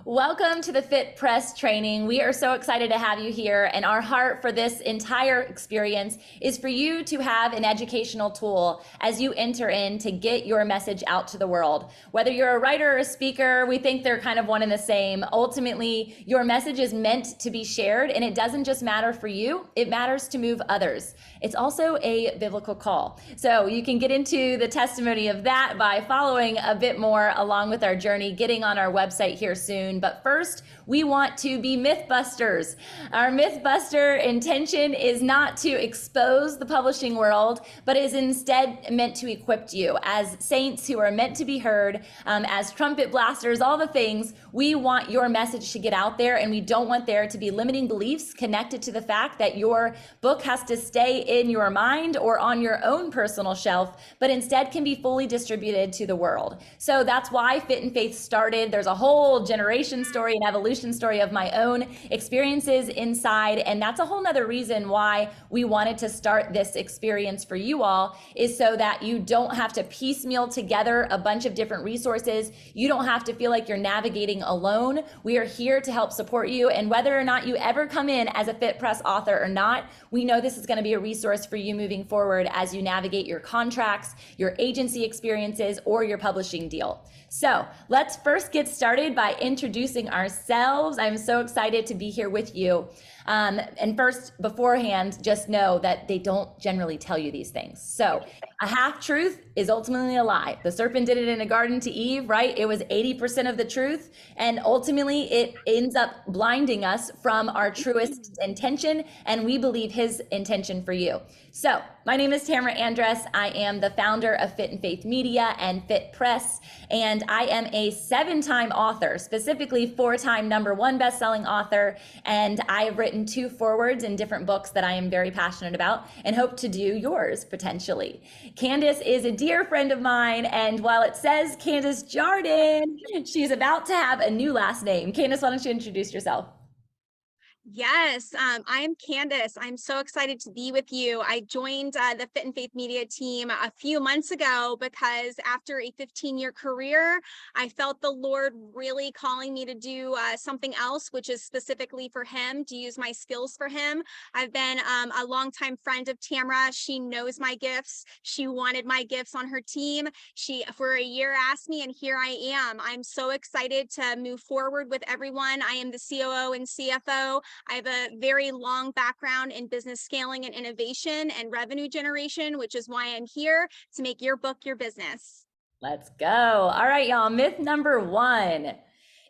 Welcome to the Fit Press training. We are so excited to have you here, and our heart for this entire experience is for you to have an educational tool as you enter in to get your message out to the world. Whether you're a writer or a speaker, we think they're kind of one and the same. Ultimately, your message is meant to be shared, and it doesn't just matter for you, it matters to move others. It's also a biblical call. So you can get into the testimony of that by following a bit more along with our journey, getting on our website here soon. But first, we want to be Mythbusters. Our Mythbuster intention is not to expose the publishing world, but is instead meant to equip you as saints who are meant to be heard, as trumpet blasters, all the things. We want your message to get out there, and we don't want there to be limiting beliefs connected to the fact that your book has to stay in your mind or on your own personal shelf, but instead can be fully distributed to the world. So that's why Fit and Faith started. There's a whole generation story and evolution story of my own experiences inside, and that's a whole nother reason why we wanted to start this experience for you all, is so that you don't have to piecemeal together a bunch of different resources. You don't have to feel like you're navigating alone. We are here to help support you, and whether or not you ever come in as a Fit Press author or not, we know this is going to be a resource for you moving forward as you navigate your contracts, your agency experiences, or your publishing deal. So let's first get started by introducing ourselves. I'm so excited to be here with you. And first, beforehand, just know that they don't generally tell you these things. So a half truth is ultimately a lie. The serpent did it in a garden to Eve, right? It was 80% of the truth. And ultimately, it ends up blinding us from our truest intention. And we believe his intention for you. So my name is Tamara Andress. I am the founder of Fit and Faith Media and Fit Press. And I am a 7-time author, specifically 4-time #1 best-selling author. And I've written 2 forewords in different books that I am very passionate about and hope to do yours potentially. Candace is a dear friend of mine. And while it says Candace Jardin, she's about to have a new last name. Candace, why don't you introduce yourself? Yes, I am Candace. I'm so excited to be with you. I joined the Fit and Faith Media team a few months ago because after a 15-year career, I felt the Lord really calling me to do something else, which is specifically for him, to use my skills for him. I've been a longtime friend of Tamara. She knows my gifts. She wanted my gifts on her team. She, for a year, asked me, and here I am. I'm so excited to move forward with everyone. I am the COO and CFO. I have a very long background in business scaling and innovation and revenue generation, which is why I'm here to make your book your business. Let's go. All right, y'all. Myth number 1.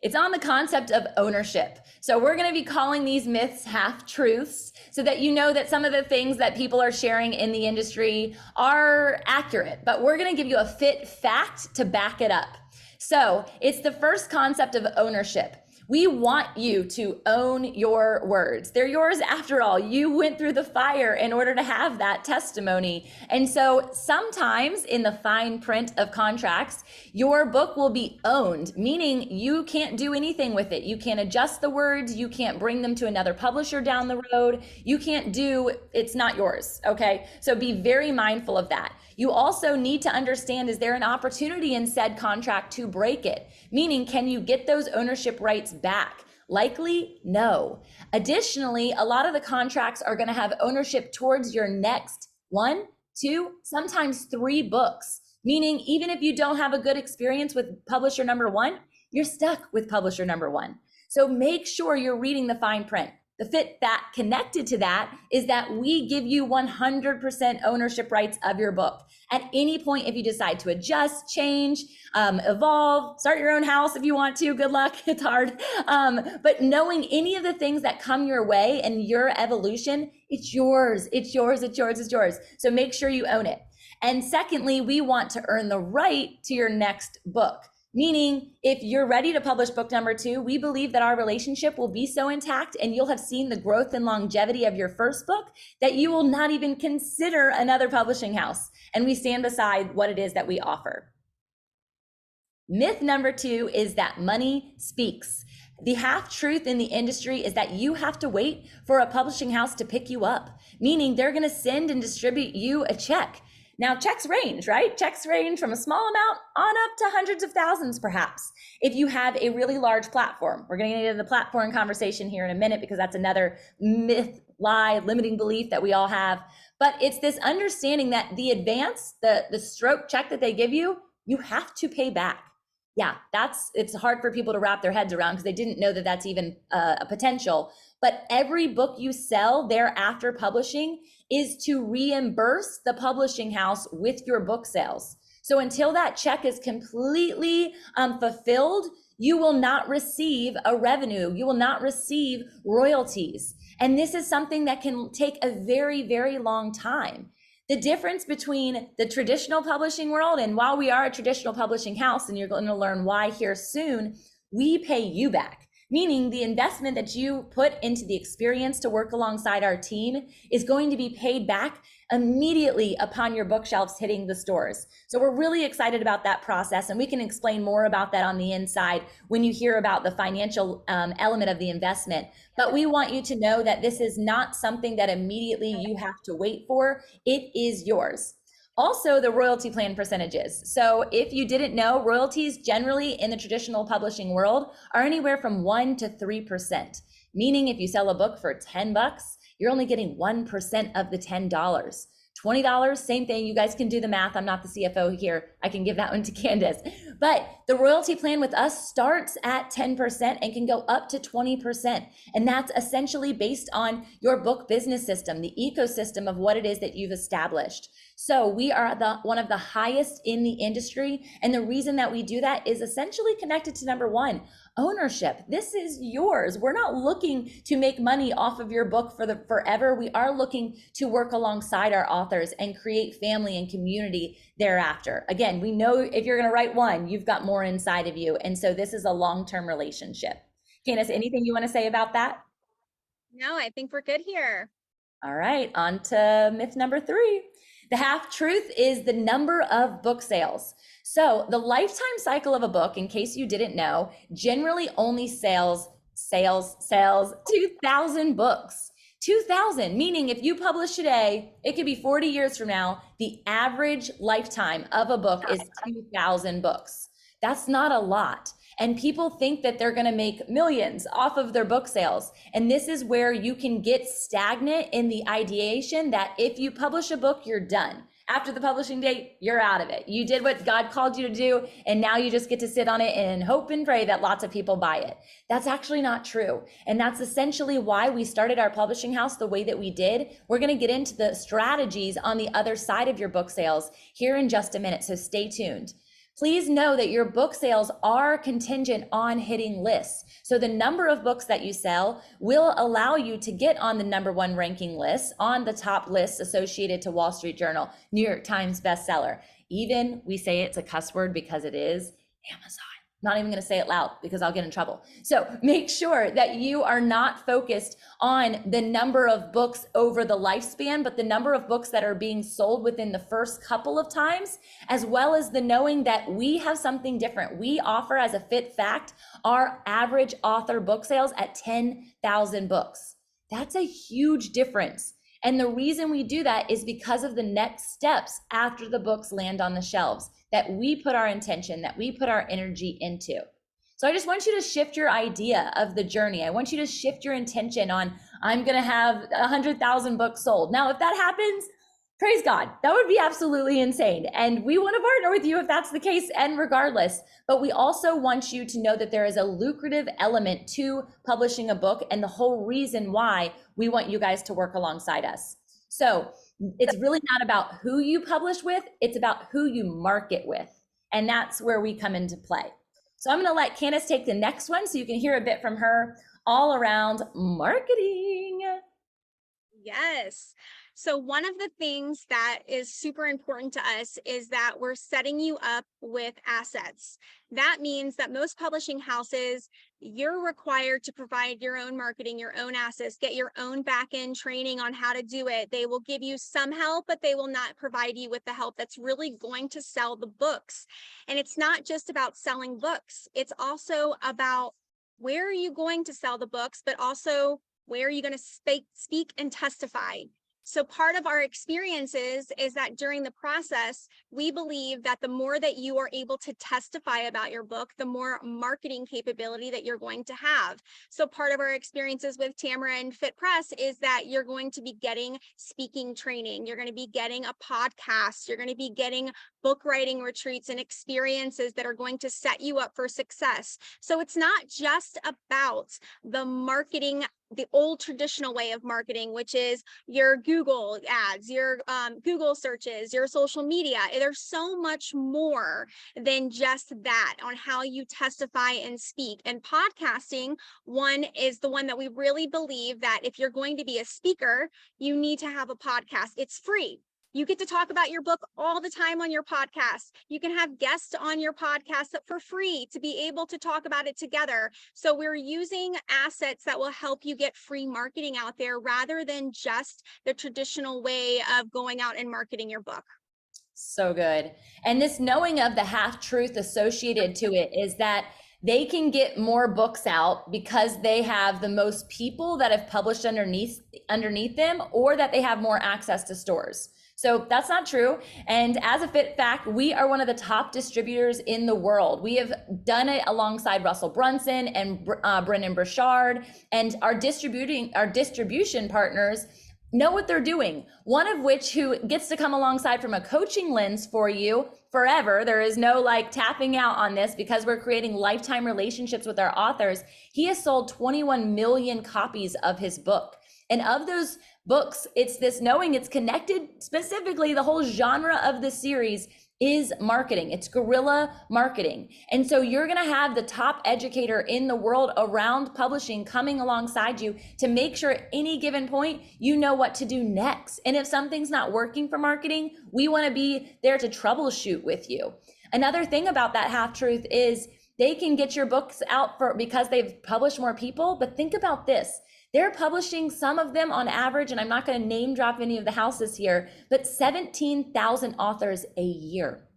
It's on the concept of ownership. So we're going to be calling these myths half-truths so that you know that some of the things that people are sharing in the industry are accurate, but we're going to give you a fit fact to back it up. So it's the first concept of ownership. We want you to own your words. They're yours after all. You went through the fire in order to have that testimony. And so sometimes in the fine print of contracts, your book will be owned, meaning you can't do anything with it. You can't adjust the words. You can't bring them to another publisher down the road. You can't do, it's not yours, okay? So be very mindful of that. You also need to understand, is there an opportunity in said contract to break it? Meaning, can you get those ownership rights back? Likely, no. Additionally, a lot of the contracts are going to have ownership towards your next 1, 2, sometimes 3 books. Meaning, even if you don't have a good experience with publisher #1, you're stuck with publisher #1. So make sure you're reading the fine print. The fit that connected to that is that we give you 100% ownership rights of your book. At any point, if you decide to adjust, change, evolve, start your own house if you want to, good luck, it's hard. But knowing any of the things that come your way and your evolution, it's yours, it's yours, it's yours, it's yours. So make sure you own it. And secondly, we want to earn the right to your next book. Meaning, if you're ready to publish book #2, we believe that our relationship will be so intact and you'll have seen the growth and longevity of your first book that you will not even consider another publishing house. And we stand beside what it is that we offer. Myth number 2 is that money speaks. The half-truth in the industry is that you have to wait for a publishing house to pick you up, meaning they're going to send and distribute you a check. Now, checks range, right? Checks range from a small amount on up to hundreds of thousands, perhaps, if you have a really large platform. We're going to get into the platform conversation here in a minute because that's another myth, lie, limiting belief that we all have. But it's this understanding that the advance, the stroke check that they give you have to pay back. Yeah, it's hard for people to wrap their heads around because they didn't know that that's even a potential. But every book you sell thereafter publishing is to reimburse the publishing house with your book sales. So until that check is completely fulfilled, you will not receive a revenue. You will not receive royalties. And this is something that can take a very, very long time. The difference between the traditional publishing world, and while we are a traditional publishing house, and you're going to learn why here soon, we pay you back. Meaning the investment that you put into the experience to work alongside our team is going to be paid back immediately upon your bookshelves hitting the stores. So we're really excited about that process, and we can explain more about that on the inside when you hear about the financial element of the investment. But we want you to know that this is not something that immediately you have to wait for. It is yours. Also, the royalty plan percentages. So if you didn't know, royalties generally in the traditional publishing world are anywhere from 1 to 3%, meaning if you sell a book for 10 bucks, you're only getting 1% of the $10. $20, same thing. You guys can do the math. I'm not the CFO here. I can give that one to Candace. But the royalty plan with us starts at 10% and can go up to 20%. And that's essentially based on your book business system, the ecosystem of what it is that you've established. So we are one of the highest in the industry. And the reason that we do that is essentially connected to number one, ownership. This is yours. We're not looking to make money off of your book for forever. We are looking to work alongside our authors and create family and community thereafter. Again, we know if you're going to write one, you've got more inside of you. And so this is a long-term relationship. Candace, anything you want to say about that? No, I think we're good here. All right, on to myth number 3. The half truth is the number of book sales. So the lifetime cycle of a book, in case you didn't know, generally only sells 2,000 books. 2,000, meaning if you publish today, it could be 40 years from now, the average lifetime of a book is 2,000 books. That's not a lot. And people think that they're going to make millions off of their book sales. And this is where you can get stagnant in the ideation that if you publish a book, you're done. After the publishing date, you're out of it. You did what God called you to do, and now you just get to sit on it and hope and pray that lots of people buy it. That's actually not true. And that's essentially why we started our publishing house the way that we did. We're going to get into the strategies on the other side of your book sales here in just a minute, so stay tuned. Please know that your book sales are contingent on hitting lists. So the number of books that you sell will allow you to get on the number 1 ranking list, on the top lists associated to Wall Street Journal, New York Times bestseller. Even we say it's a cuss word because it is Amazon. Not even going to say it loud because I'll get in trouble. So make sure that you are not focused on the number of books over the lifespan, but the number of books that are being sold within the first couple of times, as well as the knowing that we have something different. We offer, as a fit fact, our average author book sales at 10,000 books. That's a huge difference. And the reason we do that is because of the next steps after the books land on the shelves that we put our intention, that we put our energy into. So I just want you to shift your idea of the journey. I want you to shift your intention on, I'm going to have 100,000 books sold. Now, if that happens, praise God, that would be absolutely insane. And we want to partner with you if that's the case, and regardless. But we also want you to know that there is a lucrative element to publishing a book, and the whole reason why we want you guys to work alongside us. So it's really not about who you publish with, it's about who you market with. And that's where we come into play. So I'm going to let Candace take the next one so you can hear a bit from her all around marketing. Yes. So one of the things that is super important to us is that we're setting you up with assets. That means that most publishing houses, you're required to provide your own marketing, your own assets, get your own back-end training on how to do it. They will give you some help, but they will not provide you with the help that's really going to sell the books. And it's not just about selling books. It's also about where are you going to sell the books, but also where are you going to speak and testify? So part of our experiences is that during the process, we believe that the more that you are able to testify about your book, the more marketing capability that you're going to have. So part of our experiences with Tamara and Fit Press is that you're going to be getting speaking training. You're going to be getting a podcast. You're going to be getting book writing retreats and experiences that are going to set you up for success. So it's not just about the marketing, the old traditional way of marketing, which is your Google ads, your Google searches, your social media. There's so much more than just that on how you testify and speak. And podcasting, one is the one that we really believe that if you're going to be a speaker, you need to have a podcast. It's free. You get to talk about your book all the time on your podcast. You can have guests on your podcast for free to be able to talk about it together. So we're using assets that will help you get free marketing out there rather than just the traditional way of going out and marketing your book. So good. And this knowing of the half truth associated to it is that they can get more books out because they have the most people that have published underneath them, or that they have more access to stores. So that's not true. And as a fit fact, we are one of the top distributors in the world. We have done it alongside Russell Brunson and Brendan Burchard, and our distribution partners know what they're doing. One of which who gets to come alongside from a coaching lens for you forever. There is no like tapping out on this because we're creating lifetime relationships with our authors. He has sold 21 million copies of his book. And of those books, it's this knowing it's connected specifically, the whole genre of the series is marketing. It's guerrilla marketing. And so you're going to have the top educator in the world around publishing coming alongside you to make sure at any given point, you know what to do next. And if something's not working for marketing, we want to be there to troubleshoot with you. Another thing about that half truth is they can get your books out because they've published more people. But think about this. They're publishing, some of them on average, and I'm not going to name drop any of the houses here, but 17,000 authors a year.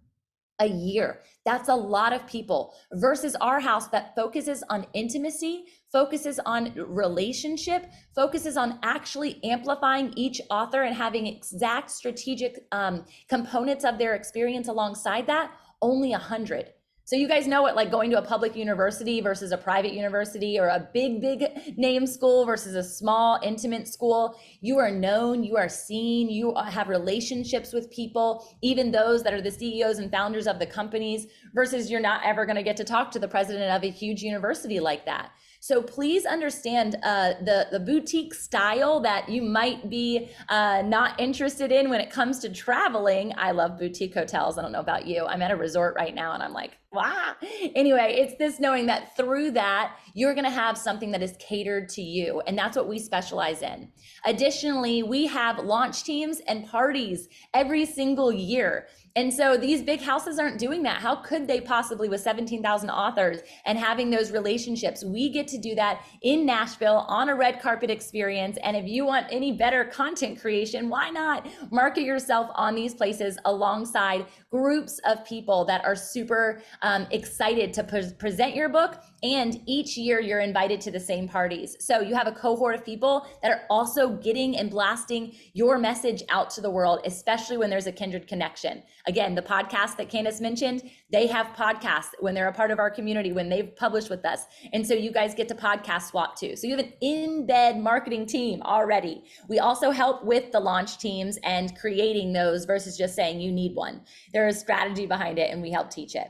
A year. That's a lot of people versus our house that focuses on intimacy, focuses on relationship, focuses on actually amplifying each author and having exact strategic components of their experience alongside that, only 100. So you guys know what, like going to a public university versus a private university, or a big name school versus a small intimate school. You are known, you are seen, you have relationships with people, even those that are the CEOs and founders of the companies, versus you're not ever going to get to talk to the president of a huge university like that. So please understand the boutique style that you might be not interested in when it comes to traveling. I love boutique hotels. I don't know about you. I'm at a resort right now and I'm like, wow. Anyway, it's this knowing that through that, you're going to have something that is catered to you. And that's what we specialize in. Additionally, we have launch teams and parties every single year. And so these big houses aren't doing that. How could they possibly with 17,000 authors and having those relationships? We get to do that in Nashville on a red carpet experience. And if you want any better content creation, why not market yourself on these places alongside groups of people that are super excited to present your book. And each year you're invited to the same parties. So you have a cohort of people that are also getting and blasting your message out to the world, especially when there's a kindred connection. Again, the podcast that Candace mentioned, they have podcasts when they're a part of our community, when they've published with us. And so you guys get to podcast swap too. So you have an in-bed marketing team already. We also help with the launch teams and creating those versus just saying you need one. There is strategy behind it and we help teach it.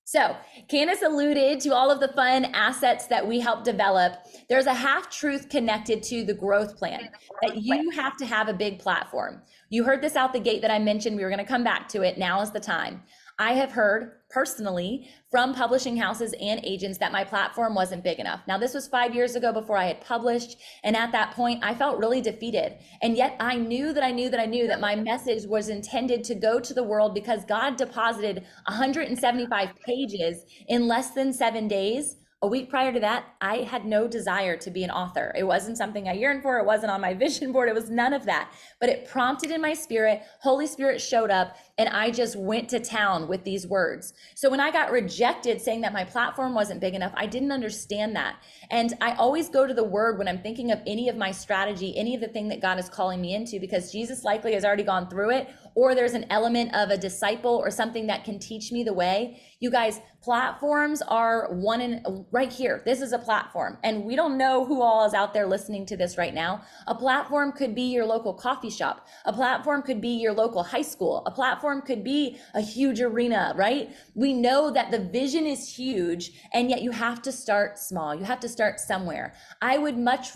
So Candace alluded to all of the fun assets that we help develop. There's a half truth connected to the growth plan, that you have to have a big platform. You heard this out the gate that I mentioned. We were going to come back to it. Now is the time. I have heard personally from publishing houses and agents that my platform wasn't big enough. Now, this was 5 years ago before I had published. And at that point, I felt really defeated. And yet I knew that my message was intended to go to the world because God deposited 175 pages in less than 7 days A week prior to that, I had no desire to be an author. It wasn't something I yearned for. It wasn't on my vision board. It was none of that. But it prompted in my spirit. Holy Spirit showed up, and I just went to town with these words. So when I got rejected saying that my platform wasn't big enough, I didn't understand that. And I always go to the word when I'm thinking of any of my strategy, any of the thing that God is calling me into, because Jesus likely has already gone through it, or there's an element of a disciple or something that can teach me the way. You guys, platforms are one in right here. This is a platform, and we don't know who all is out there listening to this right now. A platform could be your local coffee shop. A platform could be your local high school. A platform could be a huge arena, right? We know that the vision is huge, and yet you have to start small. You have to start somewhere. We would much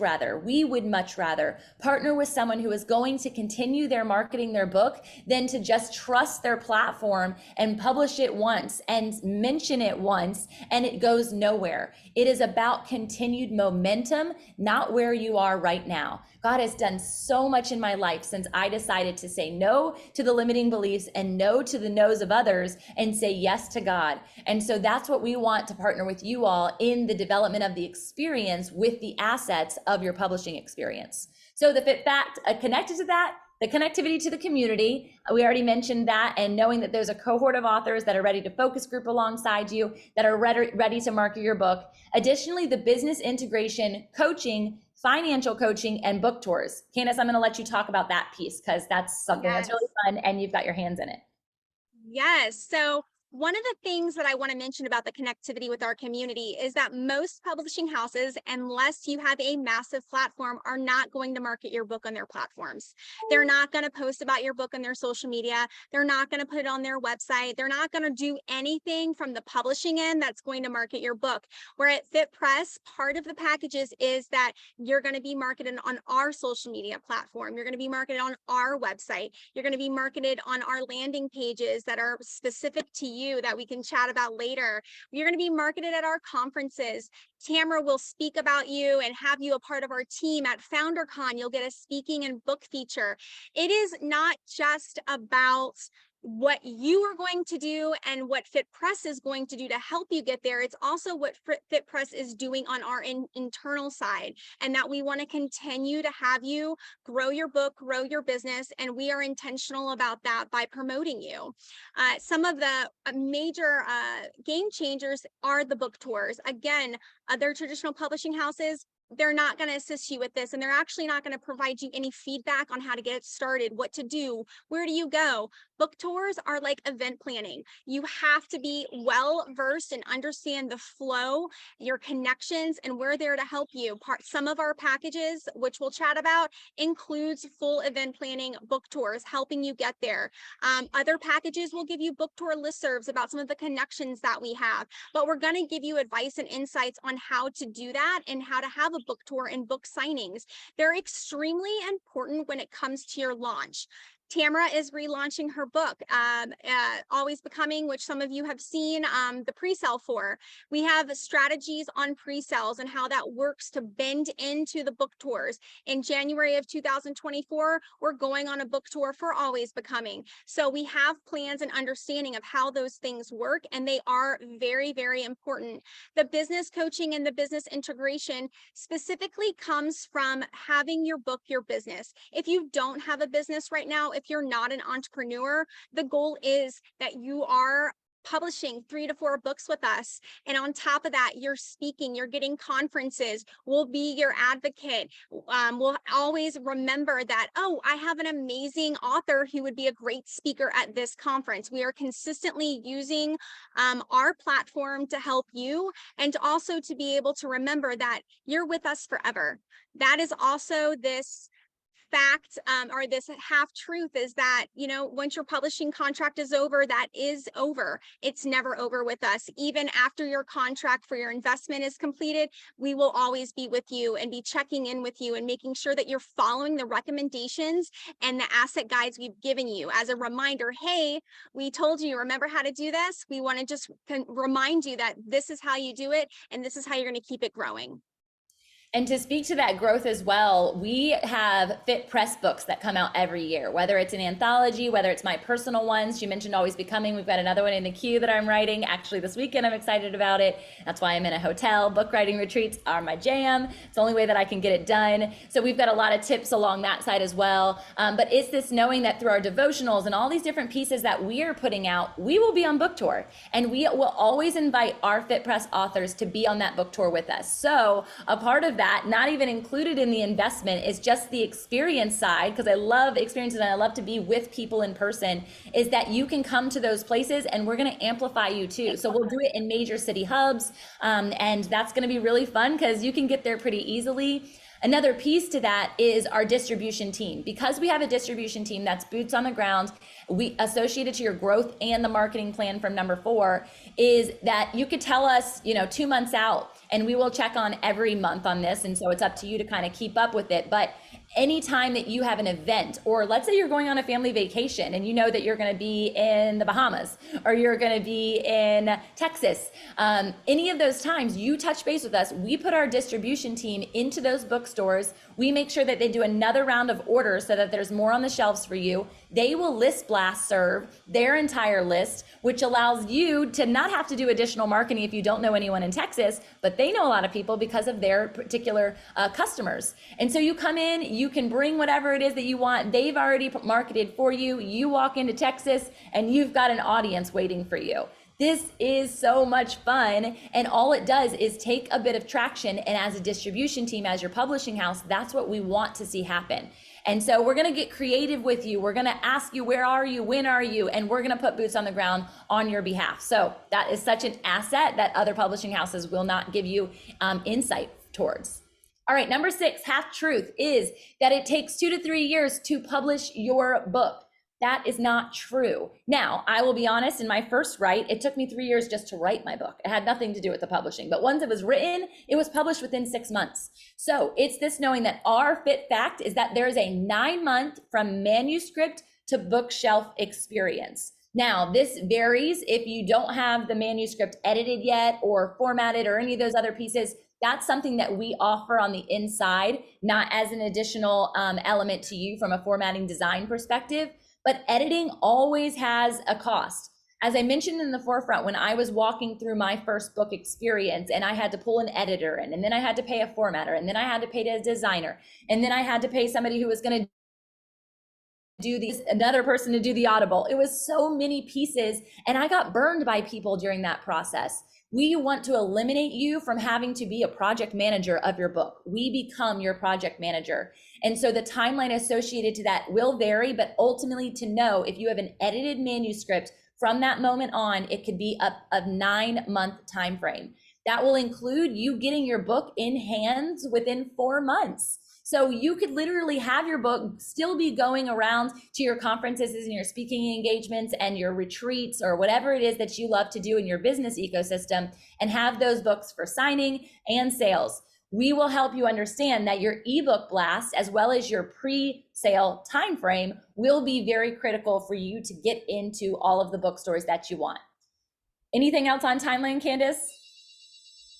rather partner with someone who is going to continue their marketing their book than to just trust their platform and publish it once and mention it once and it goes nowhere. It is about continued momentum, not where you are right now. God has done so much in my life since I decided to say no to the limiting beliefs and no to the no's of others and say yes to God. And so that's what we want to partner with you all in the development of the experience with the assets of your publishing experience. So the Fit Fact connected to that, the connectivity to the community, we already mentioned that, and knowing that there's a cohort of authors that are ready to focus group alongside you, that are ready to market your book. Additionally, the business integration, coaching, financial coaching, and book tours. Candace, I'm going to let you talk about that piece because that's something that's really Yes. fun and you've got your hands in it. Yes. So one of the things that I want to mention about the connectivity with our community is that most publishing houses, unless you have a massive platform, are not going to market your book on their platforms. They're not going to post about your book on their social media. They're not going to put it on their website. They're not going to do anything from the publishing end that's going to market your book. Where at Fit Press, part of the packages is that you're going to be marketed on our social media platform. You're going to be marketed on our website. You're going to be marketed on our landing pages that are specific to you that we can chat about later. You're going to be marketed at our conferences. Tamara will speak about you and have you a part of our team at FounderCon. You'll get a speaking and book feature. It is not just about what you are going to do and what Fit Press is going to do to help you get there. It's also what Fit Press is doing on our internal side, and that we want to continue to have you grow your book, grow your business, and we are intentional about that by promoting you. Some of the major game changers are the book tours. Again, other traditional publishing houses, they're not going to assist you with this, and they're actually not going to provide you any feedback on how to get it started, what to do, where do you go. Book tours are like event planning. You have to be well versed and understand the flow, your connections, and we're there to help you. Some of our packages, which we'll chat about, includes full event planning, book tours, helping you get there. Other packages will give you book tour listservs about some of the connections that we have, but we're going to give you advice and insights on how to do that and how to have a book tour and book signings. They're extremely important when it comes to your launch. Tamara is relaunching her book, Always Becoming, which some of you have seen the pre-sale for. We have strategies on pre-sales and how that works to bend into the book tours. In January of 2024, we're going on a book tour for Always Becoming. So we have plans and understanding of how those things work, and they are very, very important. The business coaching and the business integration specifically comes from having your book your business. If you don't have a business right now, if you're not an entrepreneur, the goal is that you are publishing 3 to 4 books with us. And on top of that, you're speaking, you're getting conferences, we'll be your advocate. We'll always remember that, oh, I have an amazing author who would be a great speaker at this conference. We are consistently using our platform to help you, and also to be able to remember that you're with us forever. That is also this fact, or this half truth, is that, once your publishing contract is over, that is over. It's never over with us. Even after your contract for your investment is completed, we will always be with you and be checking in with you and making sure that you're following the recommendations and the asset guides we've given you as a reminder. Hey, we told you, remember how to do this? We want to just remind you that this is how you do it, and this is how you're going to keep it growing. And to speak to that growth as well, we have Fit Press books that come out every year, whether it's an anthology, whether it's my personal ones. She mentioned Always Becoming. We've got another one in the queue that I'm writing. Actually, this weekend, I'm excited about it. That's why I'm in a hotel. Book writing retreats are my jam. It's the only way that I can get it done. So we've got a lot of tips along that side as well. But it's this knowing that through our devotionals and all these different pieces that we are putting out, we will be on book tour. And we will always invite our Fit Press authors to be on that book tour with us. So a part of that, not even included in the investment, is just the experience side, because I love experiences and I love to be with people in person, is that you can come to those places and we're going to amplify you too. So we'll do it in major city hubs, and that's going to be really fun because you can get there pretty easily. Another piece to that is our distribution team. Because we have a distribution team that's boots on the ground, we associated to your growth and the marketing plan from number 4 is that you could tell us, 2 months out, and we will check on every month on this. And so it's up to you to kind of keep up with it. But anytime that you have an event, or let's say you're going on a family vacation and you know that you're going to be in the Bahamas or you're going to be in Texas, any of those times you touch base with us, we put our distribution team into those bookstores. We make sure that they do another round of orders so that there's more on the shelves for you. They will list blast serve their entire list, which allows you to not have to do additional marketing if you don't know anyone in Texas, but they know a lot of people because of their particular customers. And so you come in, you can bring whatever it is that you want. They've already marketed for you. You walk into Texas and you've got an audience waiting for you. This is so much fun, and all it does is take a bit of traction, and as a distribution team, as your publishing house, that's what we want to see happen. And so we're going to get creative with you. We're going to ask you, where are you? When are you? And we're going to put boots on the ground on your behalf. So that is such an asset that other publishing houses will not give you insight towards. All right, number 6, half truth, is that it takes 2 to 3 years to publish your book. That is not true. Now, I will be honest, in my first write, it took me 3 years just to write my book. It had nothing to do with the publishing, but once it was written, it was published within 6 months. So it's this knowing that our fit fact is that there's a 9-month from manuscript to bookshelf experience. Now, this varies if you don't have the manuscript edited yet or formatted or any of those other pieces. That's something that we offer on the inside, not as an additional element to you from a formatting design perspective. But editing always has a cost. As I mentioned in the forefront, when I was walking through my first book experience and I had to pull an editor in, and then I had to pay a formatter, and then I had to pay a designer, and then I had to pay somebody who was going to do these, another person to do the audible. It was so many pieces, and I got burned by people during that process. We want to eliminate you from having to be a project manager of your book. We become your project manager. And so the timeline associated to that will vary, but ultimately, to know if you have an edited manuscript from that moment on, it could be a 9-month time frame. That will include you getting your book in hands within 4 months. So you could literally have your book still be going around to your conferences and your speaking engagements and your retreats or whatever it is that you love to do in your business ecosystem, and have those books for signing and sales. We will help you understand that your ebook blast, as well as your pre-sale timeframe, will be very critical for you to get into all of the bookstores that you want. Anything else on timeline, Candace?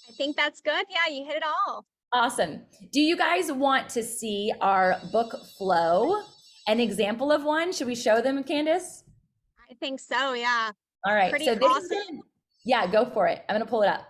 I think that's good. Yeah, you hit it all. Awesome. Do you guys want to see our book flow? An example of one? Should we show them, Candace? I think so. Yeah. All right. Pretty So this awesome. is, yeah, go for it. I'm going to pull it up.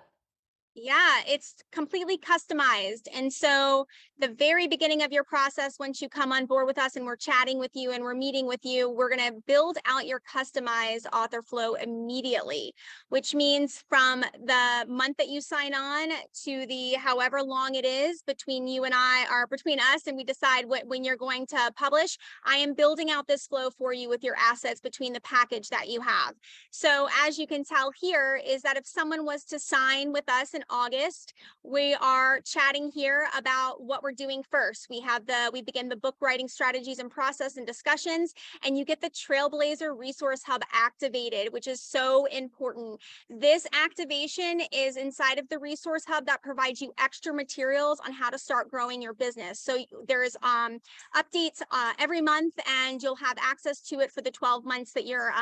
Yeah, it's completely customized. And so the very beginning of your process, once you come on board with us and we're chatting with you and we're meeting with you, we're going to build out your customized author flow immediately, which means from the month that you sign on to the however long it is between you and I, or between us, and we decide when you're going to publish, I am building out this flow for you with your assets between the package that you have. So as you can tell here is that if someone was to sign with us in August, we are chatting here about what we're doing first. We begin the book writing strategies and process and discussions, and you get the Trailblazer Resource Hub activated, which is so important. This activation is inside of the Resource Hub that provides you extra materials on how to start growing your business. So there's updates every month, and you'll have access to it for the 12 months that you're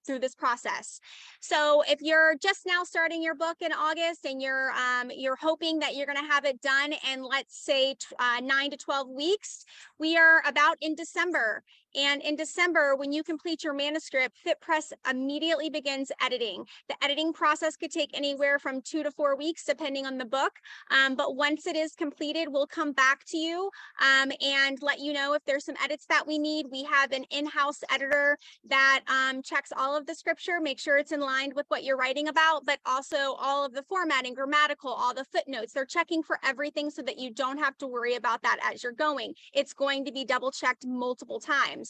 through this process. So if you're just now starting your book in August and you're you're hoping that you're going to have it done in, let's say, 9 to 12 weeks. We are about in December. And in December, when you complete your manuscript, FitPress immediately begins editing. The editing process could take anywhere from 2 to 4 weeks, depending on the book. But once it is completed, we'll come back to you and let you know if there's some edits that we need. We have an in-house editor that checks all of the scripture, make sure it's in line with what you're writing about, but also all of the formatting, grammatical, all the footnotes. They're checking for everything so that you don't have to worry about that as you're going. It's going to be double checked multiple times.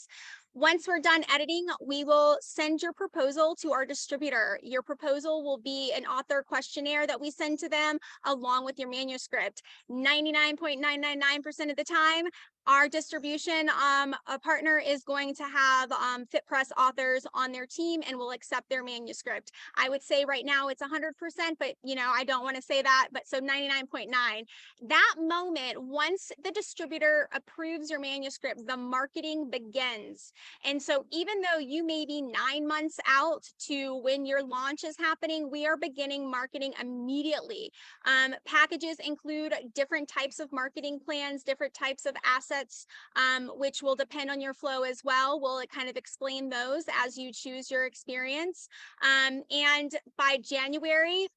Once we're done editing, we will send your proposal to our distributor. Your proposal will be an author questionnaire that we send to them along with your manuscript. 99.999% of the time, our distribution a partner is going to have FitPress authors on their team and will accept their manuscript. I would say right now it's 100%, but I don't want to say that, but so 99.9. That moment, once the distributor approves your manuscript, the marketing begins. And so even though you may be 9 months out to when your launch is happening, we are beginning marketing immediately. Packages include different types of marketing plans, different types of assets, which will depend on your flow as well. We'll kind of explain those as you choose your experience. And by January,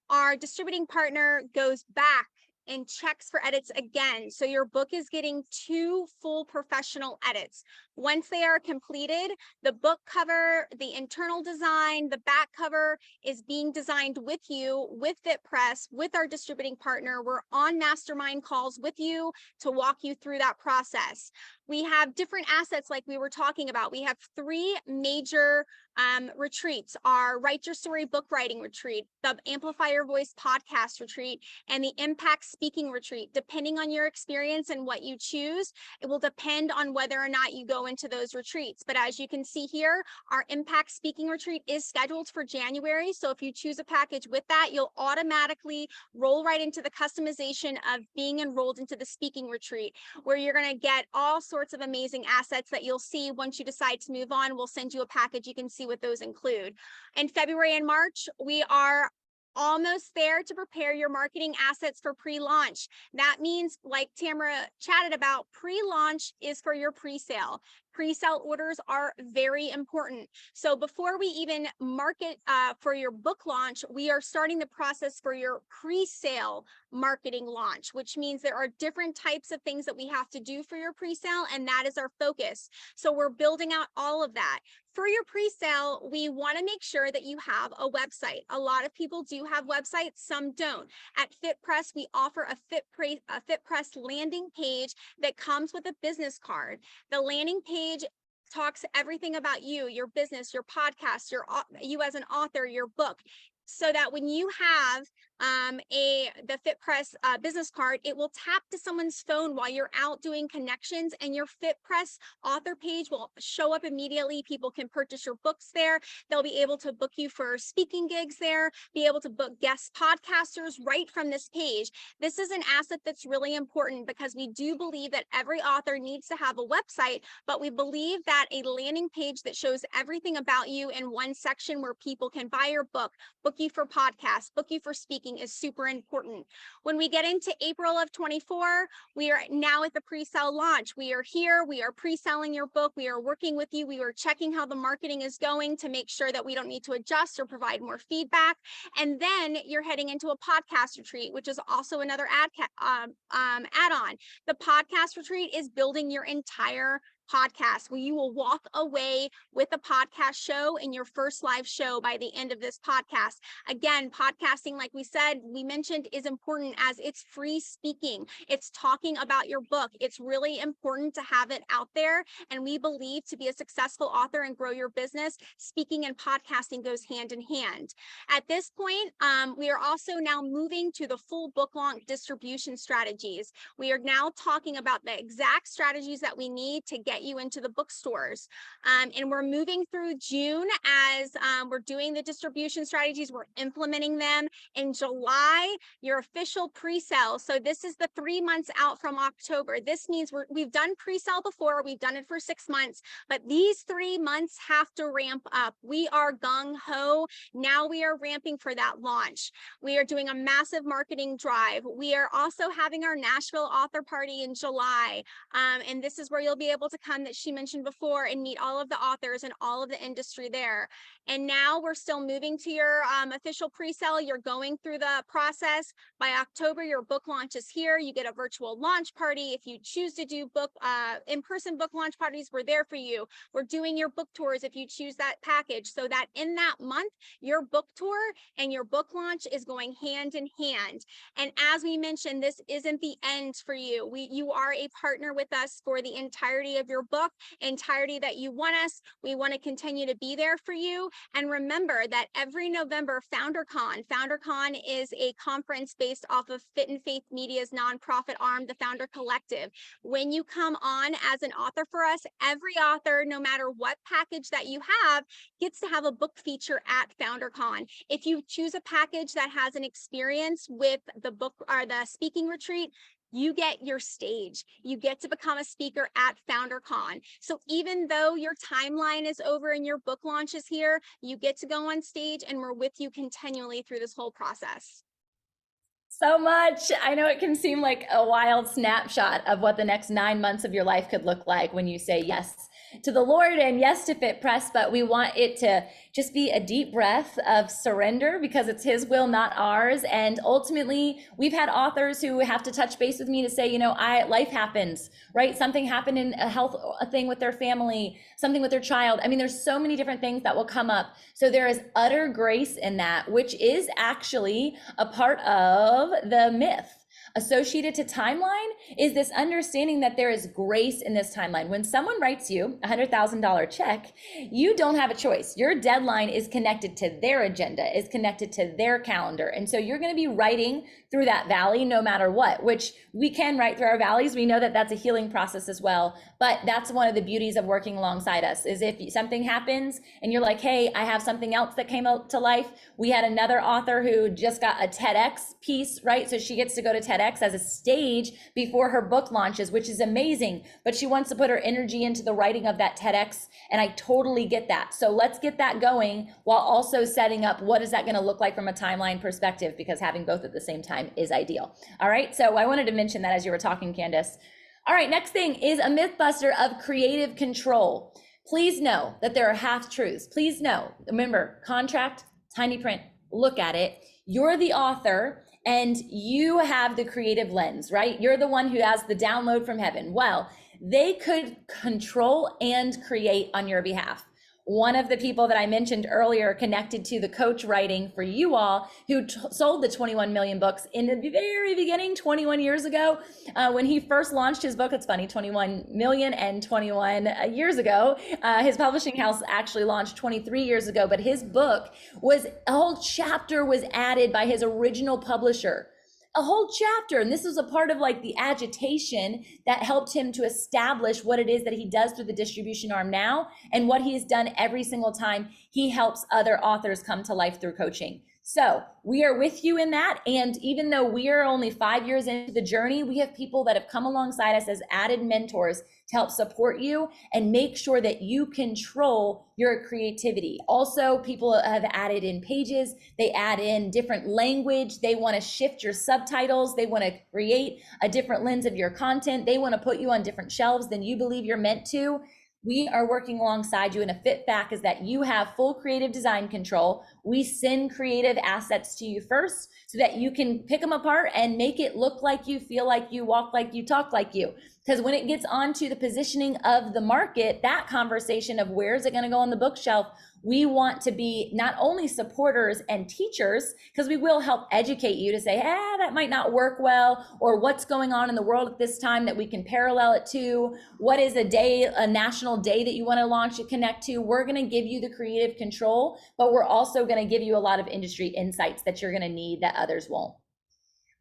our distributing partner goes back and checks for edits again. So your book is getting 2 full professional edits. Once they are completed, the book cover, the internal design, the back cover is being designed with you, with FitPress, with our distributing partner. We're on mastermind calls with you to walk you through that process. We have different assets like we were talking about. We have 3 major retreats: our Write Your Story book writing retreat, the Amplify Your Voice podcast retreat, and the Impact Speaking retreat. Depending on your experience and what you choose, it will depend on whether or not you go into those retreats. But as you can see here, our Impact Speaking retreat is scheduled for January. So if you choose a package with that, you'll automatically roll right into the customization of being enrolled into the speaking retreat, where you're going to get all sorts of amazing assets that you'll see once you decide to move on. We'll send you a package. You can see what those include. In February and March, we are almost there to prepare your marketing assets for pre-launch. That means, like Tamara chatted about, pre-launch is for your pre-sale. Pre-sale orders are very important. So before we even market for your book launch, we are starting the process for your pre-sale marketing launch, which means there are different types of things that we have to do for your pre-sale, and that is our focus. So we're building out all of that. For your pre-sale, we want to make sure that you have a website. A lot of people do have websites, some don't. At FitPress, we offer a FitPress landing page that comes with a business card. The landing page talks everything about you, your business, your podcast, you as an author, your book, so that when you have the FitPress business card, it will tap to someone's phone while you're out doing connections, and your FitPress author page will show up immediately. People can purchase your books there. They'll be able to book you for speaking gigs there, be able to book guest podcasters right from this page. This is an asset that's really important because we do believe that every author needs to have a website, but we believe that a landing page that shows everything about you in one section where people can buy your book, book you for podcasts, book you for speaking, is super important. When we get into April of 24, we are now at the pre-sale launch. We are here, we are pre-selling your book, we are working with you, we are checking how the marketing is going to make sure that we don't need to adjust or provide more feedback. And then you're heading into a podcast retreat, which is also another add-on. The podcast retreat is building your entire podcast, where you will walk away with a podcast show in your first live show by the end of this podcast. Again, podcasting, like we mentioned, is important as it's free speaking. It's talking about your book. It's really important to have it out there. And we believe to be a successful author and grow your business, speaking and podcasting goes hand in hand. At this point, we are also now moving to the full book launch distribution strategies. We are now talking about the exact strategies that we need to get get you into the bookstores. And we're moving through June as we're doing the distribution strategies. We're implementing them. In July, your official pre-sale. So this is the 3 months out from October. This means we've done pre-sale before. We've done it for 6 months, but these 3 months have to ramp up. We are gung-ho. Now we are ramping for that launch. We are doing a massive marketing drive. We are also having our Nashville author party in July. And this is where you'll be able to come, that she mentioned before, and meet all of the authors and all of the industry there. And now we're still moving to your official pre-sale. You're going through the process. By October, your book launch is here. You get a virtual launch party. If you choose to do in-person book launch parties, we're there for you. We're doing your book tours if you choose that package, so that in that month, your book tour and your book launch is going hand in hand. And as we mentioned, this isn't the end for you. You are a partner with us for the entirety of your book, entirety that you want us. We want to continue to be there for you. And remember that every November, FounderCon is a conference based off of Fit and Faith Media's nonprofit arm, the Founder Collective. When you come on as an author for us, every author, no matter what package that you have, gets to have a book feature at FounderCon. If you choose a package that has an experience with the book or the speaking retreat, you get your stage. You get to become a speaker at FounderCon. So even though your timeline is over and your book launch is here, you get to go on stage, and we're with you continually through this whole process. So much. I know it can seem like a wild snapshot of what the next 9 months of your life could look like when you say yes to the Lord and yes to Fit Press, but we want it to just be a deep breath of surrender, because it's His will, not ours. And ultimately, we've had authors who have to touch base with me to say, life happens, right? Something happened in a thing with their family, something with their child. I mean, there's so many different things that will come up. So there is utter grace in that, which is actually a part of the myth associated to timeline, is this understanding that there is grace in this timeline. When someone writes you a $100,000 check, you don't have a choice. Your deadline is connected to their agenda, is connected to their calendar. And so you're going to be writing through that valley no matter what, which we can write through our valleys. We know that that's a healing process as well. But that's one of the beauties of working alongside us, is if something happens and you're like, hey, I have something else that came out to life. We had another author who just got a TEDx piece, right? So she gets to go to TEDx as a stage before her book launches, which is amazing. But she wants to put her energy into the writing of that TEDx. And I totally get that. So let's get that going while also setting up what is that going to look like from a timeline perspective, because having both at the same time is ideal. All right. So I wanted to mention that as you were talking, Candace. All right. Next thing is a myth buster of creative control. Please know that there are half truths. Please know, remember, contract, tiny print, look at it. You're the author and you have the creative lens, right? You're the one who has the download from heaven. Well, they could control and create on your behalf. One of the people that I mentioned earlier connected to the coach writing for you all, who sold the 21 million books in the very beginning, 21 years ago, when he first launched his book. It's funny, 21 million and 21 years ago. His publishing house actually launched 23 years ago, but his book was, a whole chapter was added by his original publisher. A whole chapter. And this was a part of like the agitation that helped him to establish what it is that he does through the distribution arm now, and what he's done every single time he helps other authors come to life through coaching. So we are with you in that. And even though we are only 5 years into the journey, we have people that have come alongside us as added mentors to help support you and make sure that you control your creativity. Also, people have added in pages, they add in different language, they want to shift your subtitles, they want to create a different lens of your content, they want to put you on different shelves than you believe you're meant to. We are working alongside you, and a fit back is that you have full creative design control. We send creative assets to you first so that you can pick them apart and make it look like you, feel like you, walk like you, talk like you. Because when it gets onto the positioning of the market, that conversation of where is it going to go on the bookshelf, we want to be not only supporters and teachers, because we will help educate you to say, that might not work well, or what's going on in the world at this time that we can parallel it to. What is a national day that you want to launch to connect to? We're going to give you the creative control, but we're also going to give you a lot of industry insights that you're going to need that others won't.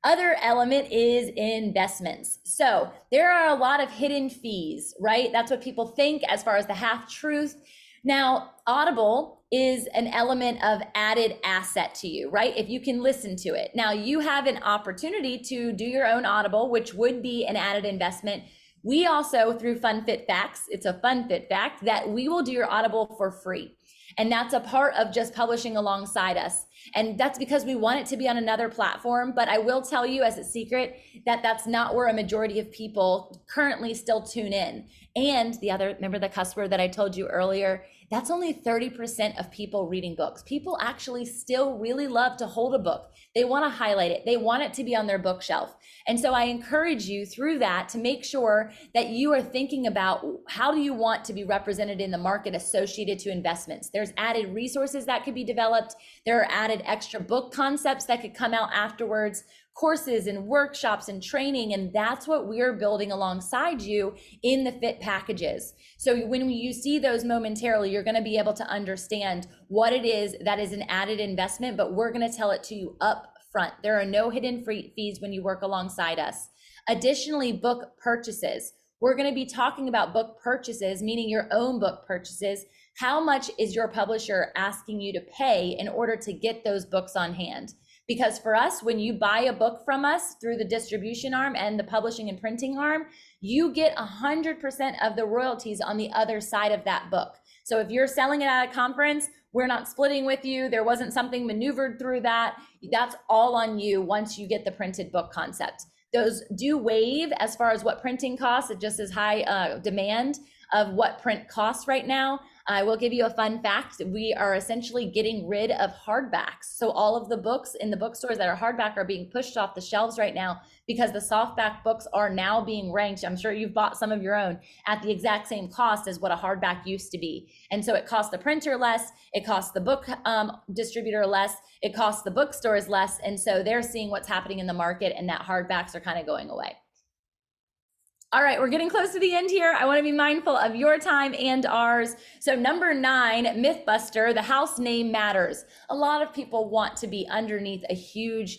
Other element is investments. So there are a lot of hidden fees, right? That's what people think as far as the half truth. Now, Audible is an element of added asset to you, right? If you can listen to it. Now, you have an opportunity to do your own Audible, which would be an added investment. We also, through Fun Fit Facts, it's a fun fit fact that we will do your Audible for free. And that's a part of just publishing alongside us. And that's because we want it to be on another platform. But I will tell you as a secret that that's not where a majority of people currently still tune in. And the other, remember the cuss word that I told you earlier? That's only 30% of people reading books. People actually still really love to hold a book. They want to highlight it. They want it to be on their bookshelf. And so I encourage you through that to make sure that you are thinking about how do you want to be represented in the market associated to investments. There's added resources that could be developed. There are added extra book concepts that could come out afterwards, courses and workshops and training. And that's what we're building alongside you in the fit packages. So when you see those momentarily, you're going to be able to understand what it is that is an added investment, but we're going to tell it to you up front. There are no hidden fees when you work alongside us. Additionally, book purchases. We're going to be talking about book purchases, meaning your own book purchases. How much is your publisher asking you to pay in order to get those books on hand? Because for us, when you buy a book from us through the distribution arm and the publishing and printing arm, you get 100% of the royalties on the other side of that book. So if you're selling it at a conference, we're not splitting with you. There wasn't something maneuvered through that. That's all on you once you get the printed book concept. Those do waive as far as what printing costs. It just is high demand of what print costs right now. I will give you a fun fact. We are essentially getting rid of hardbacks. So all of the books in the bookstores that are hardback are being pushed off the shelves right now because the softback books are now being ranked. I'm sure you've bought some of your own at the exact same cost as what a hardback used to be. And so it costs the printer less, it costs the book distributor less, it costs the bookstores less. And so they're seeing what's happening in the market and that hardbacks are kind of going away. All right, we're getting close to the end here. I want to be mindful of your time and ours. So number 9, Mythbuster, the house name matters. A lot of people want to be underneath a huge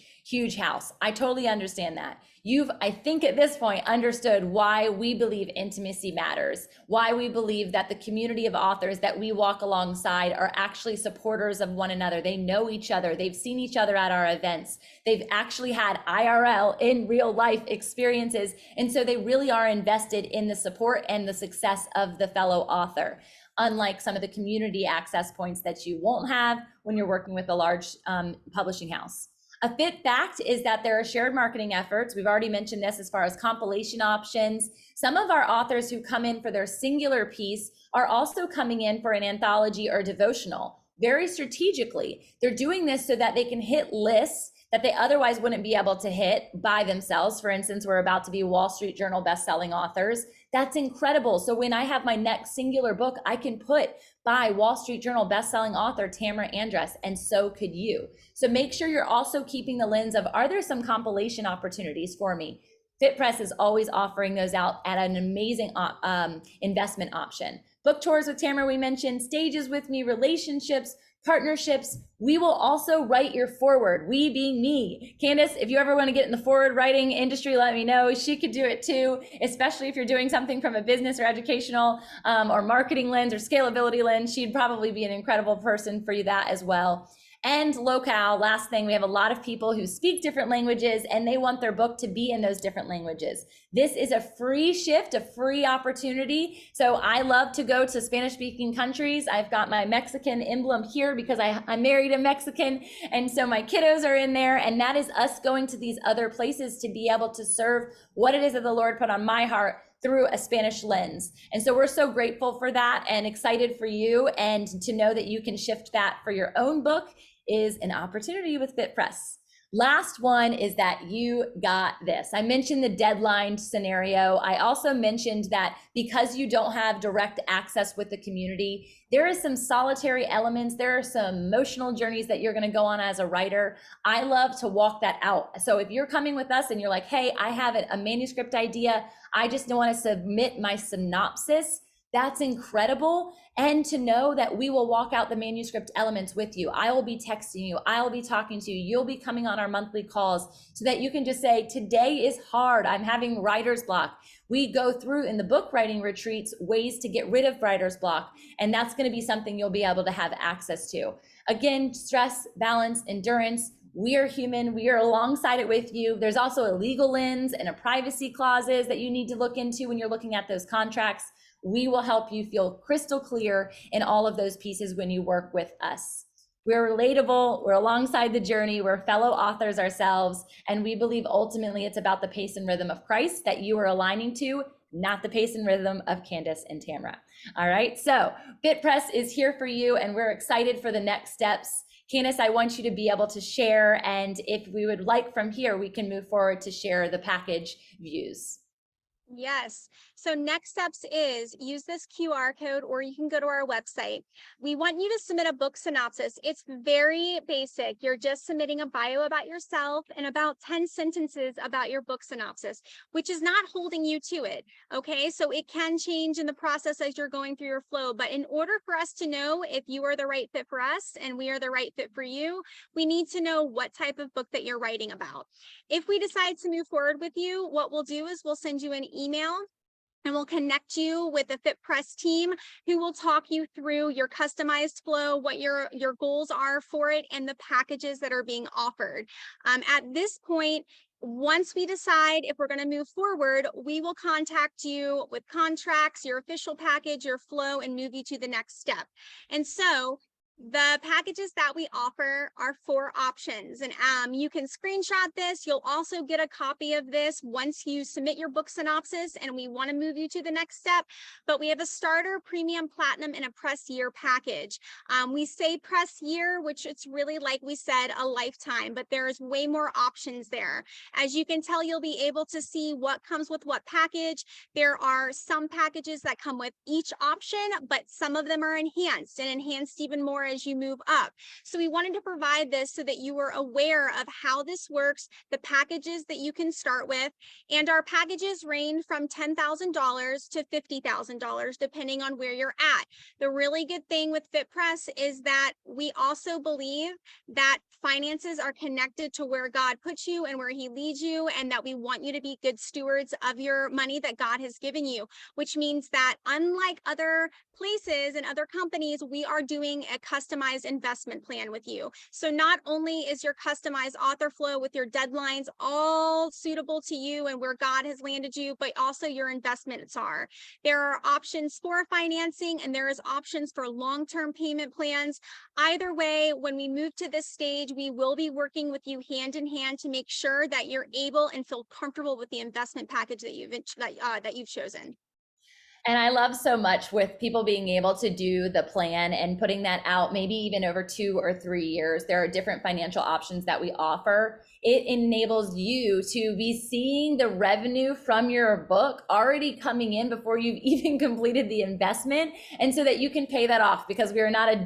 house. I totally understand that. You've, I think at this point, understood why we believe intimacy matters, why we believe that the community of authors that we walk alongside are actually supporters of one another. They know each other. They've seen each other at our events. They've actually had IRL in real life experiences. And so they really are invested in the support and the success of the fellow author, unlike some of the community access points that you won't have when you're working with a large publishing house. A fit fact is that there are shared marketing efforts. We've already mentioned this as far as compilation options. Some of our authors who come in for their singular piece are also coming in for an anthology or devotional, very strategically. They're doing this so that they can hit lists that they otherwise wouldn't be able to hit by themselves. For instance, we're about to be Wall Street Journal bestselling authors. That's incredible. So when I have my next singular book, I can put by Wall Street Journal bestselling author Tamara Andress, and so could you. So make sure you're also keeping the lens of, are there some compilation opportunities for me? FitPress is always offering those out at an amazing investment option. Book tours with Tamara, we mentioned, stages with me, relationships, partnerships. We will also write your forward, we being me. Candace, if you ever want to get in the forward writing industry, let me know. She could do it too, especially if you're doing something from a business or educational or marketing lens or scalability lens. She'd probably be an incredible person for you that as well. And locale, last thing, we have a lot of people who speak different languages and they want their book to be in those different languages. This is a free shift, a free opportunity. So I love to go to Spanish speaking countries. I've got my Mexican emblem here because I married a Mexican. And so my kiddos are in there, and that is us going to these other places to be able to serve what it is that the Lord put on my heart through a Spanish lens. And so we're so grateful for that and excited for you, and to know that you can shift that for your own book is an opportunity with FitPress. Last one is that you got this. I mentioned the deadline scenario. I also mentioned that because you don't have direct access with the community, there is some solitary elements. There are some emotional journeys that you're going to go on as a writer. I love to walk that out. So if you're coming with us and you're like, hey, I have a manuscript idea, I just don't want to submit my synopsis, That's incredible. And to know that we will walk out the manuscript elements with you. I will be texting you. I will be talking to you. You'll be coming on our monthly calls so that you can just say, today is hard. I'm having writer's block. We go through in the book writing retreats ways to get rid of writer's block. And that's going to be something you'll be able to have access to. Again, stress, balance, endurance. We are human. We are alongside it with you. There's also a legal lens and a privacy clauses that you need to look into when you're looking at those contracts. We will help you feel crystal clear in all of those pieces when you work with us. We're relatable, we're alongside the journey, we're fellow authors ourselves, and we believe ultimately it's about the pace and rhythm of Christ that you are aligning to, not the pace and rhythm of Candace and Tamra. All right, so FitPress is here for you, and we're excited for the next steps. Candace, I want you to be able to share, and if we would like from here, we can move forward to share the package views. Yes. So next steps is use this QR code, or you can go to our website. We want you to submit a book synopsis. It's very basic. You're just submitting a bio about yourself and about 10 sentences about your book synopsis, which is not holding you to it. Okay. So it can change in the process as you're going through your flow. But in order for us to know if you are the right fit for us and we are the right fit for you, we need to know what type of book that you're writing about. If we decide to move forward with you, what we'll do is we'll send you an email and we'll connect you with the FitPress team who will talk you through your customized flow, what your goals are for it, and the packages that are being offered. At this point, once we decide if we're going to move forward, we will contact you with contracts, your official package, your flow, and move you to the next step. And so the packages that we offer are 4 options, and you can screenshot this. You'll also get a copy of this once you submit your book synopsis and we want to move you to the next step. But we have a starter, premium, platinum, and a press year package. We say press year, which it's really, like we said, a lifetime, but there's way more options there. As you can tell, you'll be able to see what comes with what package. There are some packages that come with each option, but some of them are enhanced and enhanced even more as you move up. So we wanted to provide this so that you were aware of how this works, the packages that you can start with, and our packages range from $10,000 to $50,000 depending on where you're at. The really good thing with FitPress is that we also believe that finances are connected to where God puts you and where he leads you, and that we want you to be good stewards of your money that God has given you, which means that unlike other places and other companies, we are doing a customized investment plan with you. So not only is your customized author flow with your deadlines all suitable to you and where God has landed you, but also your investments are. There are options for financing and there is options for long-term payment plans. Either way, when we move to this stage, we will be working with you hand in hand to make sure that you're able and feel comfortable with the investment package that you've chosen. And I love so much with people being able to do the plan and putting that out, maybe even over 2 or 3 years. There are different financial options that we offer. It enables you to be seeing the revenue from your book already coming in before you've even completed the investment, and so that you can pay that off, because we're not a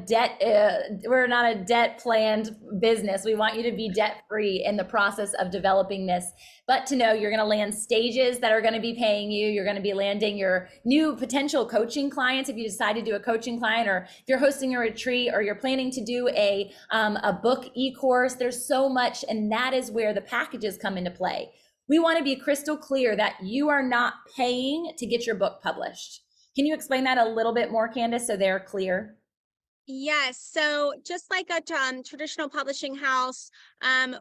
debt planned business. We want you to be debt free in the process of developing this, but to know you're going to land stages that are going to be paying you. You're going to be landing your new potential coaching clients if you decide to do a coaching client, or if you're hosting a retreat, or you're planning to do a book e-course. There's so much, and that is where the packages come into play. We want to be crystal clear that you are not paying to get your book published. Can you explain that a little bit more, Candace, so they're clear? Yes. So just like a traditional publishing house,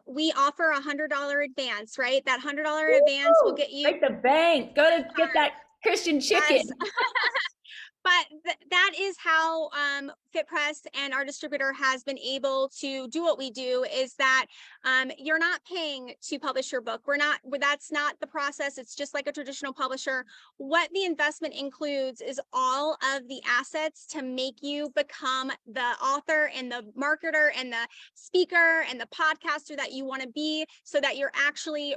we offer $100 advance, right? That $100 advance will Woo! get you Break the bank. Go to get that Christian yes. chicken. But that is how FitPress and our distributor has been able to do what we do, is that you're not paying to publish your book. That's not the process. It's just like a traditional publisher. What the investment includes is all of the assets to make you become the author and the marketer and the speaker and the podcaster that you want to be, so that you're actually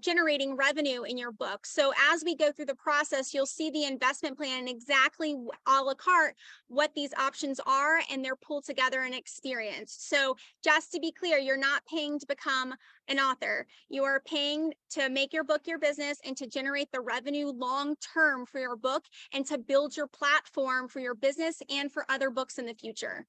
generating revenue in your book. So as we go through the process, you'll see the investment plan and exactly exactly a la carte what these options are, and they're pulled together and experienced. So just to be clear, you're not paying to become an author. You are paying to make your book your business and to generate the revenue long term for your book and to build your platform for your business and for other books in the future.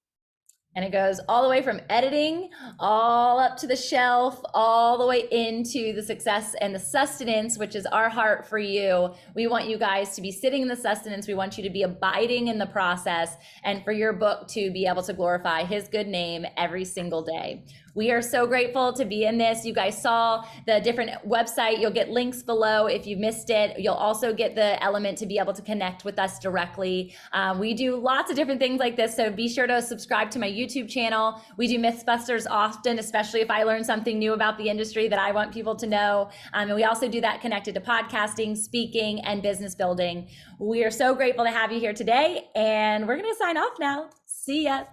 And it goes all the way from editing, all up to the shelf, all the way into the success and the sustenance, which is our heart for you. We want you guys to be sitting in the sustenance. We want you to be abiding in the process, and for your book to be able to glorify his good name every single day. We are so grateful to be in this. You guys saw the different website. You'll get links below if you missed it. You'll also get the element to be able to connect with us directly. We do lots of different things like this, so be sure to subscribe to my YouTube channel. We do Mythbusters often, especially if I learn something new about the industry that I want people to know. And we also do that connected to podcasting, speaking, and business building. We are so grateful to have you here today, and we're going to sign off now. See ya.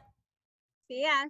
See ya.